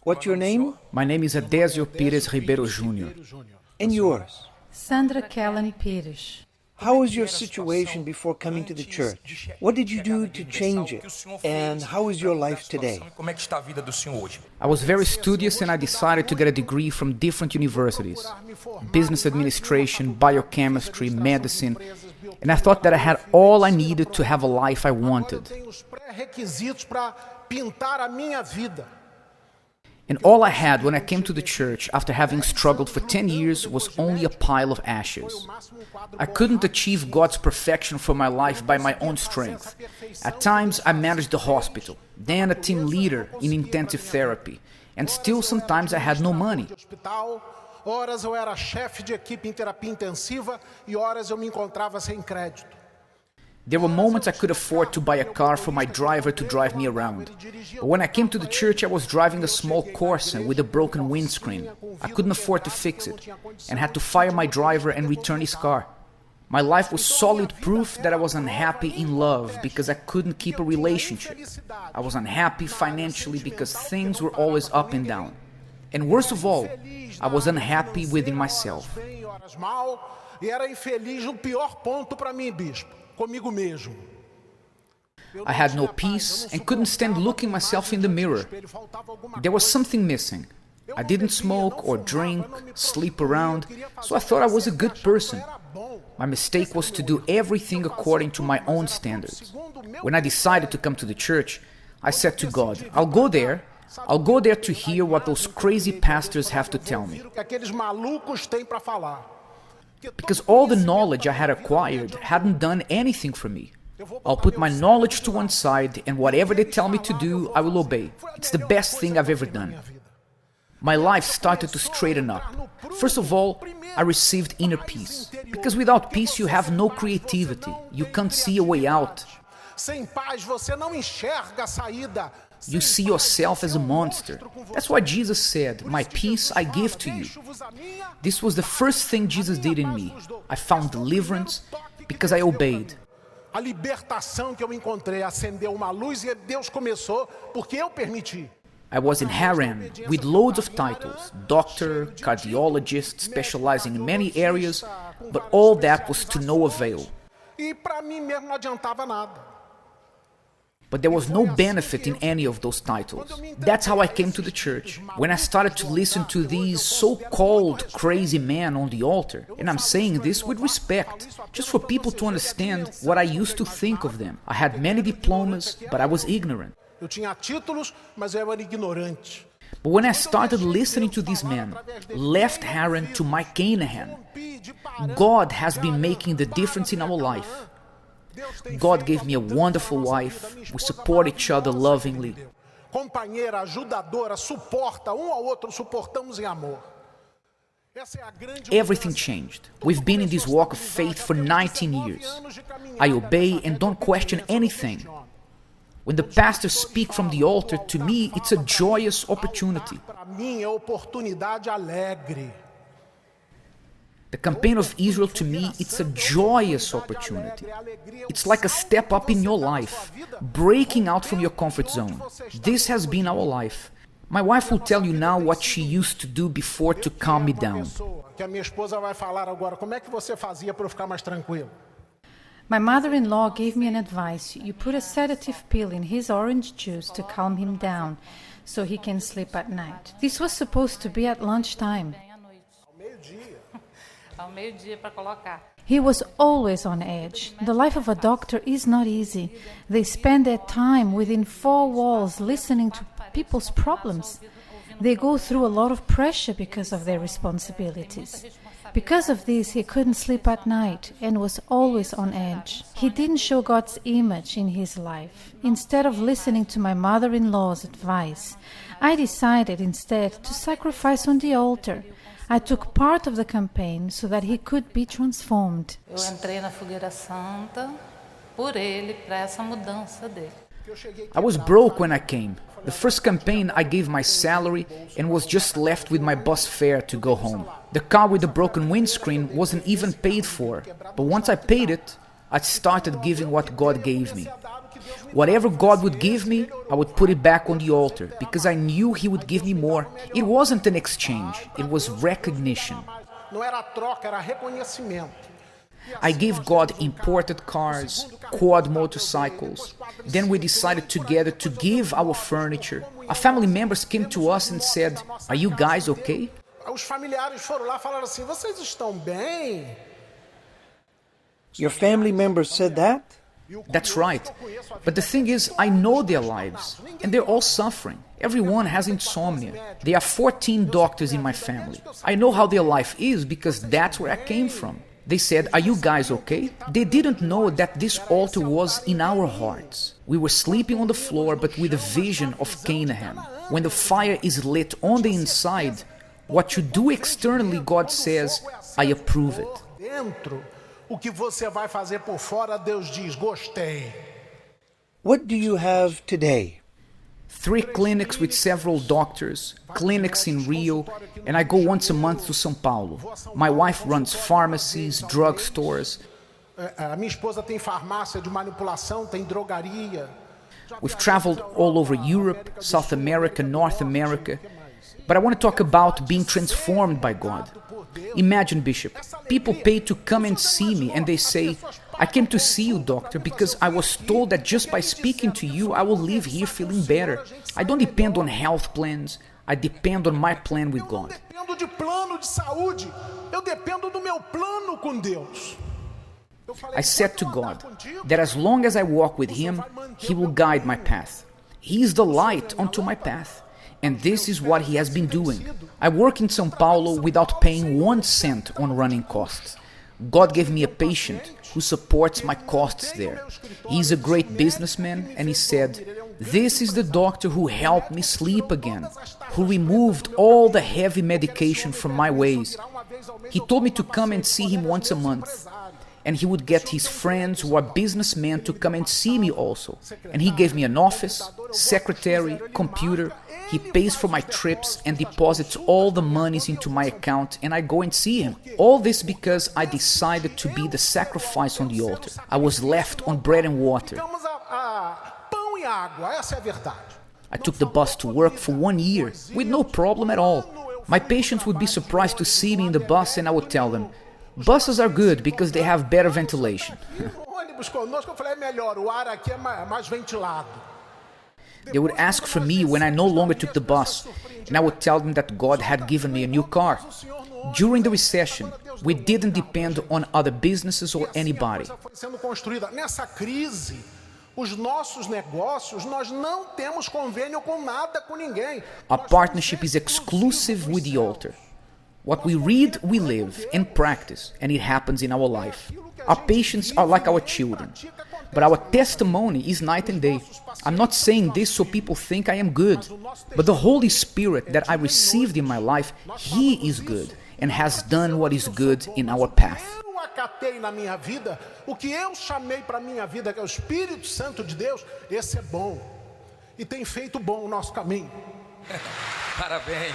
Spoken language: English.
What's your name? My name is Adésio Ribeiro Jr. And yours? Sandra Kellen Pires. How was your situation before coming to the church? What did you do to change it? And how is your life today? I was very studious and I decided to get a degree from different universities. Business administration, biochemistry, medicine. And I thought that I had all I needed to have a life I wanted. And all I had when I came to the church after having struggled for 10 years was only a pile of ashes. I couldn't achieve God's perfection for my life by my own strength. At times I managed the hospital, then a team leader in intensive therapy, and still sometimes I had no money. Horas eu era chefe de equipe em terapia intensiva e horas eu me encontrava sem crédito. There were moments I could afford to buy a car for my driver to drive me around. But when I came to the church, I was driving a small Corsa with a broken windscreen. I couldn't afford to fix it, and had to fire my driver and return his car. My life was solid proof that I was unhappy in love because I couldn't keep a relationship. I was unhappy financially because things were always up and down. And worst of all, I was unhappy within myself. E era infeliz no pior ponto para mim, bispo. Comigo mesmo. I had no peace and couldn't stand looking myself in the mirror. There was something missing. I didn't smoke or drink, sleep around, so I thought I was a good person. My mistake was to do everything according to my own standards. When I decided to come to the church, I said to God, I'll go there to hear what those crazy pastors have to tell me. Because all the knowledge I had acquired hadn't done anything for me. I'll put my knowledge to one side, and whatever they tell me to do, I will obey. It's the best thing I've ever done. My life started to straighten up. First of all, I received inner peace. Because without peace, you have no creativity. You can't see a way out. Sem paz, você não enxerga a saída. You see yourself as a monster. That's why Jesus said, "My peace I give to you." This was the first thing Jesus did in me. I found deliverance because I obeyed. A libertação que eu encontrei acendeu uma luz e Deus começou porque eu permiti. I was in Haran with loads of titles, doctor, cardiologist, specializing in many areas, but all that was to no avail. E para mim mesmo não adiantava nada. But there was no benefit in any of those titles. That's how I came to the church. When I started to listen to these so-called crazy men on the altar, and I'm saying this with respect, just for people to understand what I used to think of them. I had many diplomas, but I was ignorant. Eu tinha títulos, mas eu era ignorante. But when I started listening to these men, left Haran to Mike Canahan, God has been making the difference in our life. God gave me a wonderful wife. We support each other lovingly. Companheira, ajudadora, suporta ao outro, suportamos em amor. Everything changed. We've been in this walk of faith for 19 years. I obey and don't question anything. When the pastors speak from the altar, to me, it's a joyous opportunity. Para mim é oportunidade alegre. The campaign of Israel, to me, it's a joyous opportunity. It's like a step up in your life, breaking out from your comfort zone. This has been our life. My wife will tell you now what she used to do before to calm me down. Que a minha esposa vai falar agora. Como é que você fazia para eu ficar mais tranquilo? My mother-in-law gave me an advice. You put a sedative pill in his orange juice to calm him down, so he can sleep at night. This was supposed to be at lunchtime. Ao meio-dia para colocar. He was always on edge. The life of a doctor is not easy. They spend their time within four walls listening to people's problems. They go through a lot of pressure because of their responsibilities. Because of this, he couldn't sleep at night and was always on edge. He didn't show God's image in his life. Instead of listening to my mother-in-law's advice, I decided instead to sacrifice on the altar. I took part of the campaign so that he could be transformed. Eu entrei na fogueira santa por ele, para essa mudança dele. I was broke when I came. The first campaign I gave my salary and was just left with my bus fare to go home. The car with the broken windscreen wasn't even paid for, but once I paid it, I started giving what God gave me. Whatever God would give me, I would put it back on the altar because I knew He would give me more. It wasn't an exchange, it was recognition. Não era troca, era reconhecimento. I gave God imported cars, quad motorcycles. Then we decided together to give our furniture. Our family members came to us and said, "Are you guys okay?" Os familiares foram lá e falaram assim: vocês estão bem? Your family members said that? That's right. But the thing is, I know their lives, and they're all suffering. Everyone has insomnia. There are 14 doctors in my family. I know how their life is because that's where I came from. They said, "Are you guys okay?" They didn't know that this altar was in our hearts. We were sleeping on the floor, but with a vision of Canaan. When the fire is lit on the inside, what you do externally, God says, "I approve it." Dentro, o que você vai fazer por fora, Deus diz: gostei. What do you have today? 3 clinics with several doctors, clinics in Rio, and I go once a month to São Paulo. My wife runs pharmacies, drugstores. A minha esposa tem farmácia de manipulação, tem drogaria. We've traveled all over Europe, South America, North America. But I want to talk about being transformed by God. Imagine, Bishop, people pay to come and see me and they say, "I came to see you, doctor, because I was told that just by speaking to you, I will leave here feeling better." I don't depend on health plans. I depend on my plan with God. Eu não dependo de plano de saúde, eu dependo do meu plano com Deus. I said to God that as long as I walk with Him, He will guide my path. He is the light onto my path. And this is what He has been doing. I work in São Paulo without paying 1 cent on running costs. God gave me a patient who supports my costs there. He's a great businessman, and he said, "This is the doctor who helped me sleep again, who removed all the heavy medication from my ways." He told me to come and see him once a month. And he would get his friends who are businessmen to come and see me also. And he gave me an office, secretary, computer. He pays for my trips and deposits all the monies into my account, and I go and see him. All this because I decided to be the sacrifice on the altar. I was left on bread and water. Ficamos a pão e água, essa é a verdade. I took the bus to work for 1 year with no problem at all. My patients would be surprised to see me in the bus, and I would tell them, "Buses are good because they have better ventilation." O ônibus conosco, eu falei, é melhor, o ar aqui é mais ventilado. They would ask for me when I no longer took the bus, and I would tell them that God had given me a new car. During the recession, we didn't depend on other businesses or anybody. Foi sendo construída. Nessa crise, os nossos negócios, nós não temos convênio com nada, com ninguém. Our partnership is exclusive with the altar. What we read, we live and practice, and it happens in our life. Our patients are like our children, but our testimony is night and day. I'm not saying this so people think I am good, but the Holy Spirit that I received in my life, He is good and has done what is good in our path. Eu acatei na minha vida, o que eu chamei para minha vida, que é o Espírito Santo de Deus, esse é bom. E tem feito bom o nosso caminho. Parabéns.